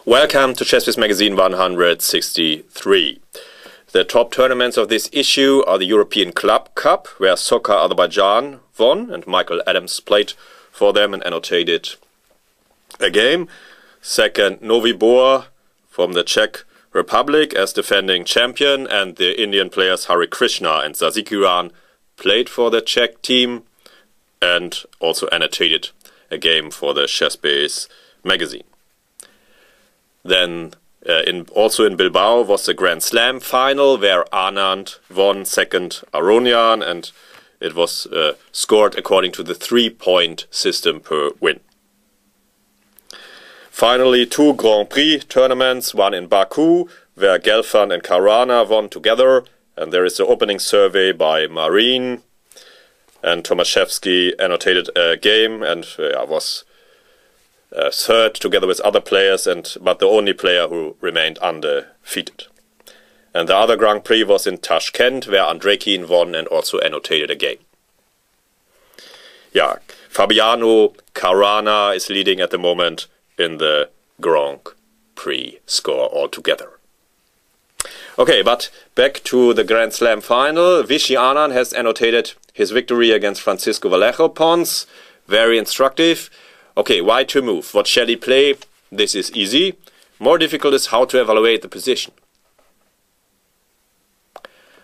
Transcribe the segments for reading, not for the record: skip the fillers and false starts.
Welcome to ChessBase Magazine 163. The top tournaments of this issue are the European Club Cup, where Soccer Azerbaijan won and Michael Adams played for them and annotated a game. Second, Novi Bor from the Czech Republic as defending champion, and the Indian players Hari Krishna and Sasikiran played for the Czech team and also annotated a game for the ChessBase magazine. Then also in Bilbao was the Grand Slam final, where Anand won second Aronian, and it was scored according to the 3-point system per win. Finally, two Grand Prix tournaments, one in Baku, where Gelfand and Caruana won together, and there is the opening survey by Marin, and Tomaszewski annotated a game and was third together with other players, but the only player who remained undefeated. And the other Grand Prix was in Tashkent, where Andrekin won and also annotated a game. Yeah, Fabiano Caruana is leading at the moment in the Grand Prix score altogether. Okay, but back to the Grand Slam final. Vishy Anand has annotated his victory against Francisco Vallejo Pons. Very instructive. Okay, why to move? What shall he play? This is easy. More difficult is how to evaluate the position.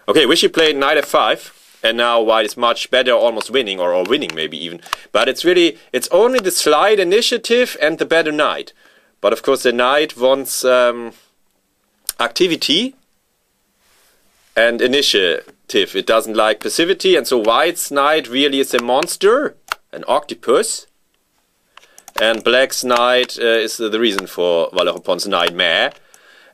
Okay, Vishy played knight f5, and now white is much better, almost winning, or winning maybe even. But it's only the slight initiative and the better knight. But of course the knight wants activity and initiative. It doesn't like passivity, and so white's knight really is a monster, an octopus. And black's knight is the reason for Vallejo Pons' nightmare.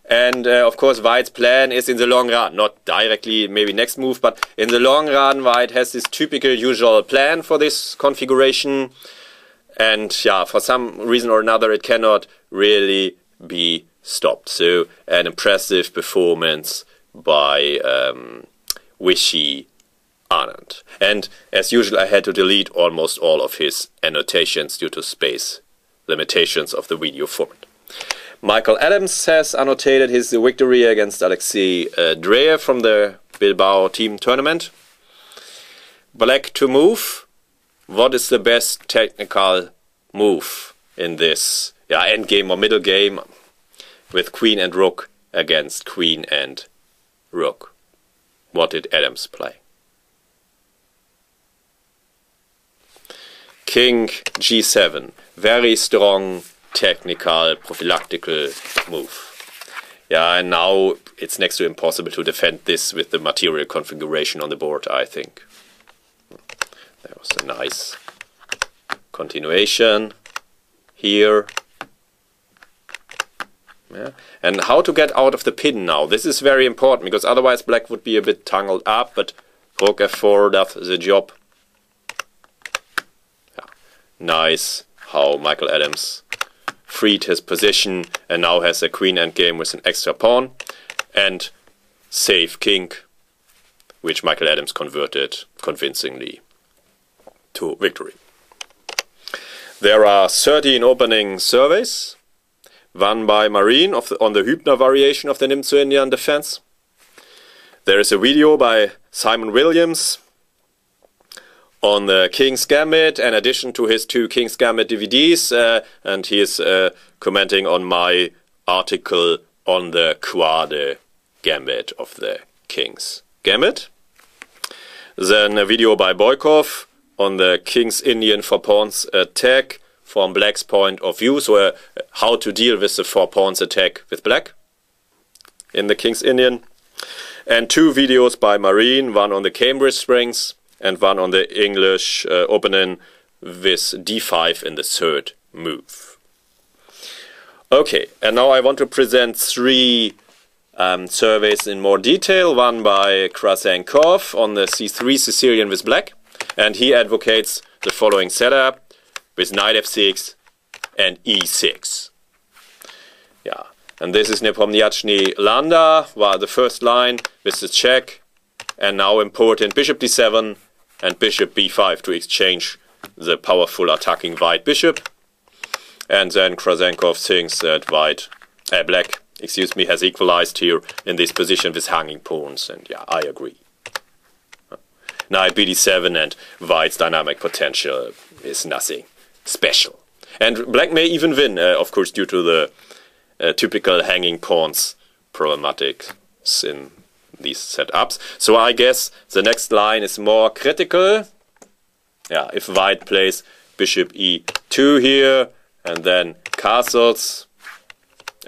And of course white's plan is in the long run, not directly maybe next move, but in the long run white has this typical usual plan for this configuration. And yeah, for some reason or another it cannot really be stopped. So an impressive performance by Vishy Anand. And as usual I had to delete almost all of his annotations due to space limitations of the video format. Michael Adams has annotated his victory against Alexei Dreyev from the Bilbao team tournament. Black to move. What is the best technical move in this endgame or middle game with queen and rook against queen and rook? What did Adams play? King g7, very strong technical prophylactical move. Yeah, and now it's next to impossible to defend this with the material configuration on the board, I think. There was a nice continuation here. Yeah. And how to get out of the pin now. This is very important, because otherwise black would be a bit tangled up, but rook f4 does the job. Nice how Michael Adams freed his position and now has a queen endgame with an extra pawn and save king, which Michael Adams converted convincingly to victory. There are 13 opening surveys, one by Marin on the Hübner variation of the Nimzo-Indian defense. There is a video by Simon Williams on the King's Gambit, in addition to his two King's Gambit DVDs, and he is commenting on my article on the Quade Gambit of the King's Gambit. Then a video by Boykov on the King's Indian 4 pawns attack from black's point of view, so how to deal with the 4 pawns attack with black in the King's Indian. And two videos by Marin, one on the Cambridge Springs and one on the English opening with d5 in the third move. Okay, and now I want to present three surveys in more detail. One by Krasenkov on the c3 Sicilian with black, and he advocates the following setup with knight f6 and e6. Yeah, and this is Nepomniachtchi Landa, the first line with the check, and now important bishop d7 and bishop b5 to exchange the powerful attacking white bishop. And then Krasenkov thinks that white Black, excuse me, has equalized here in this position with hanging pawns, and yeah, I agree. Knight bd7 and white's dynamic potential is nothing special. And black may even win, of course, due to the typical hanging pawns problematics in these setups. So I guess the next line is more critical. Yeah, if white plays bishop e2 here, and then castles.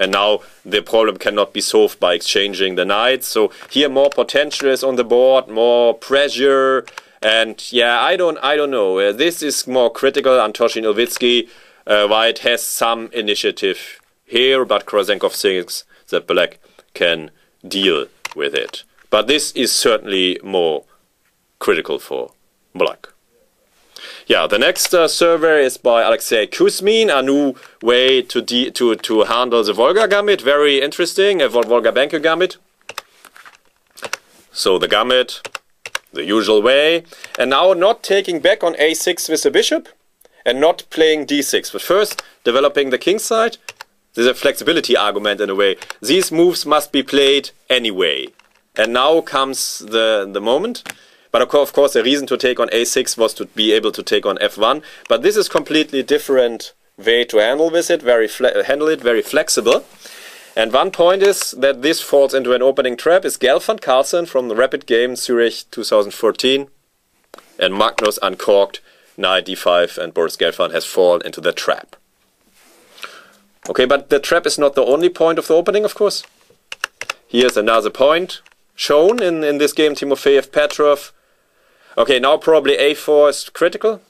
And now the problem cannot be solved by exchanging the knights. So here more potential is on the board, more pressure. And yeah, I don't know. This is more critical. Antoshi Nowitzki, white has some initiative here, but Krasenkov thinks that black can deal with it. But this is certainly more critical for black. Yeah, the next survey is by Alexei Kuzmin, a new way to handle the Volga Gambit. Very interesting, a Volga Banker Gambit. So the Gambit, the usual way. And now not taking back on a6 with the bishop and not playing d6. But first developing the king side. There's a flexibility argument in a way. These moves must be played anyway. And now comes the moment. But of course, the reason to take on a6 was to be able to take on f1. But this is completely different way to handle with it, very flexible. And one point is that this falls into an opening trap. Is Gelfand Carlsen from the Rapid Game Zurich 2014, and Magnus uncorked knight d5, and Boris Gelfand has fallen into the trap. Okay, but the trap is not the only point of the opening, of course. Here's another point shown in this game, Timofeyev Petrov. Okay, now probably a4 is critical,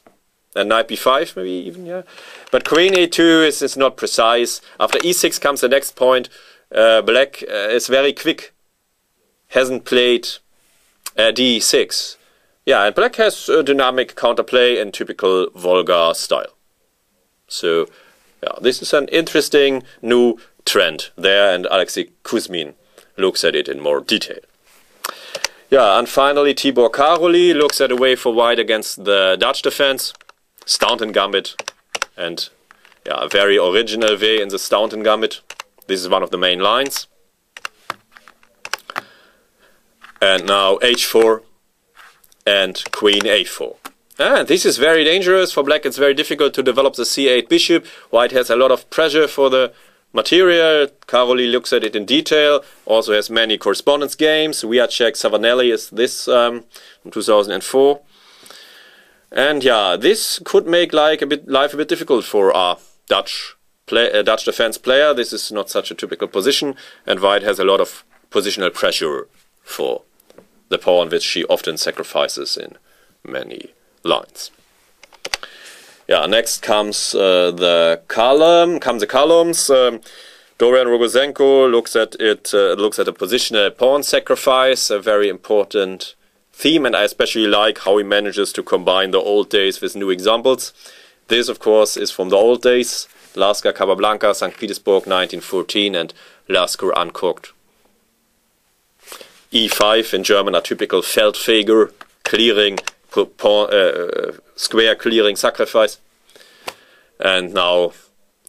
and knight b5 maybe even, yeah. But queen a2 is not precise. After e6 comes the next point. Black is very quick, hasn't played d6. Yeah, and black has a dynamic counterplay in typical Volga style. So, yeah, this is an interesting new trend there, and Alexei Kuzmin looks at it in more detail. Yeah, and finally Tibor Karoli looks at a way for white against the Dutch defense. Staunton Gambit. And yeah, a very original way in the Staunton Gambit. This is one of the main lines. And now h4 and queen a4. And this is very dangerous for black. It's very difficult to develop the c8 bishop. White has a lot of pressure for the material. Karoli looks at it in detail. Also has many correspondence games. Wiacek Savanelli is this from 2004. And yeah, this could make life a bit difficult for a Dutch defense player. This is not such a typical position, and white has a lot of positional pressure for the pawn, which she often sacrifices in many lines. Yeah, next comes the columns. Dorian Rogozenko looks at it. Looks at a positional pawn sacrifice, a very important theme, and I especially like how he manages to combine the old days with new examples. This, of course, is from the old days. Lasker Capablanca, St. Petersburg, 1914, and Lasker uncorked. E5 in German, a typical Feldfeger, clearing, square clearing sacrifice. And now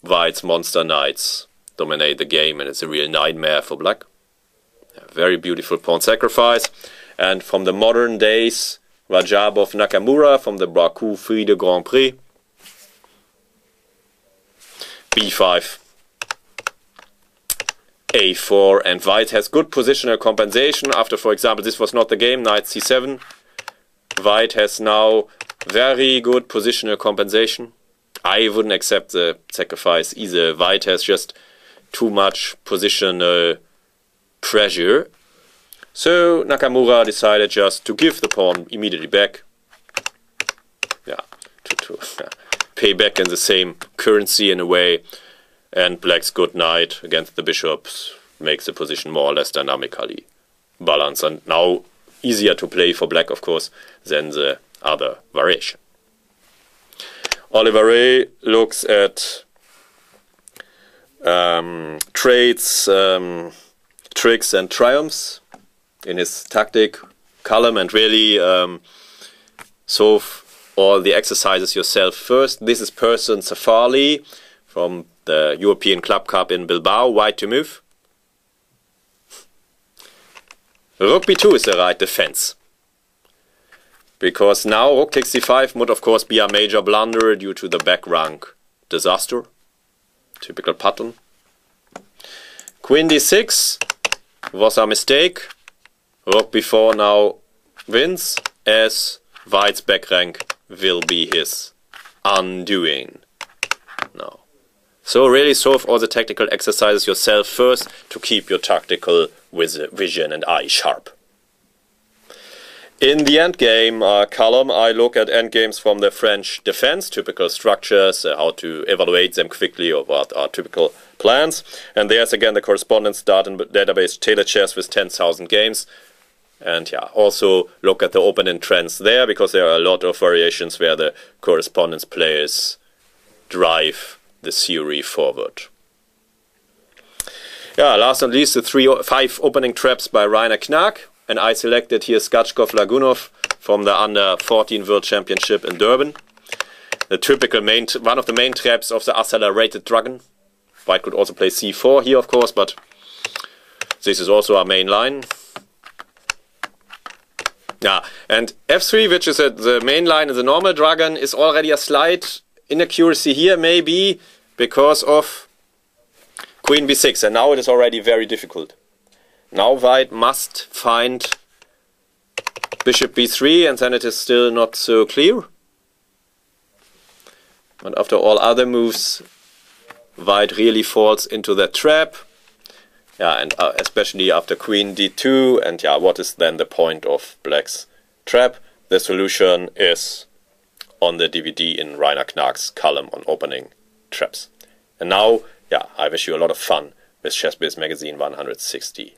white's monster knights dominate the game, and it's a real nightmare for black. A very beautiful pawn sacrifice. And from the modern days, Rajabov Nakamura from the Baku FIDE Grand Prix. B5, A4, and white has good positional compensation. After, for example, this was not the game, knight C7. White has now very good positional compensation. I wouldn't accept the sacrifice either. White has just too much positional pressure. So Nakamura decided just to give the pawn immediately back. Yeah, to pay back in the same currency in a way. And black's good knight against the bishops makes the position more or less dynamically balanced. And now easier to play for black, of course, than the other variation. Oliver Ray looks at traits, tricks and triumphs in his tactic column, and really solve all the exercises yourself first. This is Person Safali from the European Club Cup in Bilbao. White to move. Rook b2 is the right defense. Because now rook takes c5 would of course be a major blunder due to the back rank disaster. Typical pattern. Queen d6 was a mistake. Rook b4 now wins, as White's back rank will be his undoing. No. So really solve all the tactical exercises yourself first to keep your tactical vision and eye sharp. In the endgame column, I look at endgames from the French defense, typical structures, how to evaluate them quickly, or what are typical plans. And there's again the correspondence data database Taylor Chess with 10,000 games. And yeah, also look at the opening trends there, because there are a lot of variations where the correspondence players drive the theory forward. Yeah, last but not least, the 5 opening traps by Rainer Knaak. And I selected here Skachkov Lagunov from the Under-14 World Championship in Durban. The typical one of the main traps of the accelerated dragon. White could also play c4 here, of course, but this is also our main line. Yeah, and f3, which is the main line in the normal dragon, is already a slight inaccuracy here, maybe because of Queen b6, and now it is already very difficult. Now White must find Bishop b3, and then it is still not so clear. But after all other moves, White really falls into that trap. Yeah, and especially after Queen d2, and yeah, what is then the point of Black's trap? The solution is on the DVD in Rainer Knaak's column on opening traps. And now, yeah, I wish you a lot of fun with ChessBase Magazine 163.